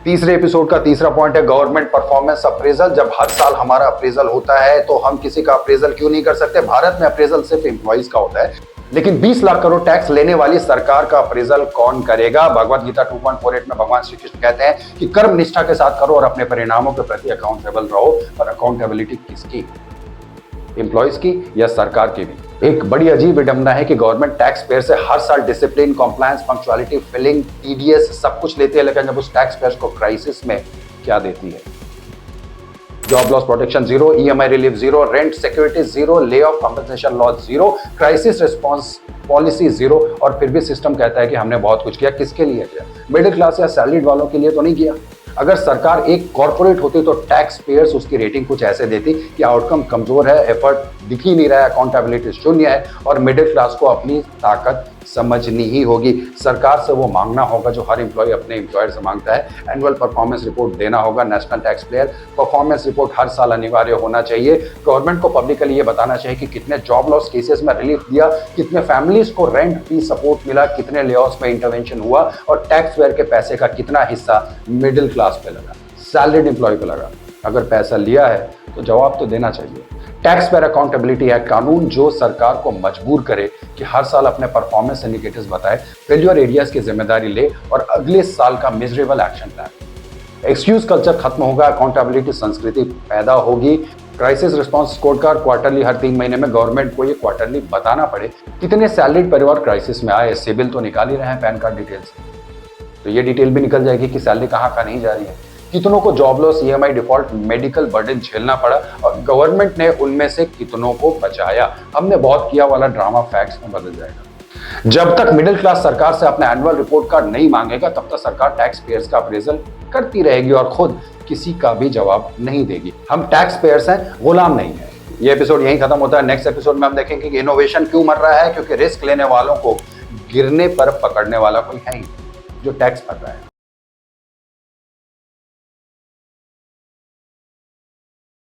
तीसरे एपिसोड का तीसरा पॉइंट है गवर्नमेंट परफॉर्मेंस अप्रेजल। जब हर साल हमारा अप्रेजल होता है तो हम किसी का अप्रेजल क्यों नहीं कर सकते? भारत में अप्रेजल सिर्फ एम्प्लॉइज का होता है, लेकिन 20 लाख करोड़ टैक्स लेने वाली सरकार का अप्रेजल कौन करेगा? भगवत गीता 2.48 में भगवान श्री कृष्ण कहते हैं कि कर्म निष्ठा के साथ करो और अपने परिणामों के प्रति अकाउंटेबल रहो। और अकाउंटेबिलिटी किसकी? एम्प्लॉइज की या सरकार की भी? एक बड़ी अजीब विडंबना है कि गवर्नमेंट टैक्स पेयर से हर साल discipline, compliance, punctuality, filing, TDS सब कुछ लेती है, लेकिन जब उस टैक्स पेयर को क्राइसिस में क्या देती है? Job loss protection zero, EMI relief zero, rent security zero, lay off compensation law zero, crisis response policy zero. और फिर भी सिस्टम कहता है कि हमने बहुत कुछ किया। किसके लिए किया? मिडिल क्लास या सैलरीड वालों के लिए तो नहीं किया। अगर सरकार एक कॉर्पोरेट होती तो टैक्स पेयर्स उसकी रेटिंग कुछ ऐसे देती कि आउटकम कमजोर है, एफर्ट दिख ही नहीं रहा है, अकाउंटेबिलिटी शून्य है और मिडिल क्लास को अपनी ताकत समझनी ही होगी। सरकार से वो मांगना होगा जो हर एम्प्लॉय अपने एम्प्लॉयर से मांगता है। एनुअल परफॉर्मेंस रिपोर्ट देना होगा। National tax payer performance report हर साल अनिवार्य होना चाहिए। गवर्नमेंट को पब्लिकली ये बताना चाहिए कि कितने जॉब लॉस केसेस में रिलीफ दिया, कितने फैमिलीज को रेंट फी सपोर्ट मिला, कितने ले ऑफ्स में इंटरवेंशन हुआ और टैक्स पेयर के पैसे का कितना हिस्सा मिडिल क्लास पे लगा, सैलरीड एम्प्लॉय पे लगा। अगर पैसा लिया है तो जवाब तो देना चाहिए। टैक्स पेयर अकाउंटेबिलिटी एक्ट कानून जो सरकार को मजबूर करे कि हर साल अपने परफॉर्मेंस इंडिकेटर्स बताए, फेल्योर एरियाज की जिम्मेदारी ले और अगले साल का measurable action plan. Excuse culture खत्म होगा, अकाउंटेबिलिटी संस्कृति पैदा होगी। Crisis response score card quarterly, हर 3 महीने में गवर्नमेंट को ये क्वार्टरली बताना पड़े कितने सैलरीड परिवार क्राइसिस में आए। सिबिल तो निकाल ही रहे हैं पैन कार्ड डिटेल्स, तो ये डिटेल भी निकल जाएगी कि सैलरी कहाँ का नहीं जा रही है। कितनों को job loss, EMI default, medical burden झेलना पड़ा और गवर्नमेंट ने उनमें से कितनों को बचाया। हमने बहुत किया वाला ड्रामा फैक्ट्स में बदल जाएगा। जब तक मिडिल क्लास सरकार से अपना एनुअल रिपोर्ट कार्ड नहीं मांगेगा तब तक सरकार टैक्स पेयर्स का अप्रेजल करती रहेगी और खुद किसी का भी जवाब नहीं देगी। हम टैक्स पेयर्स हैं, गुलाम नहीं है। ये एपिसोड यहीं खत्म होता है। नेक्स्ट एपिसोड में हम देखेंगे कि इनोवेशन क्यों मर रहा है, क्योंकि रिस्क लेने वालों को गिरने पर पकड़ने वाला कोई है ही जो टैक्स भर रहा है।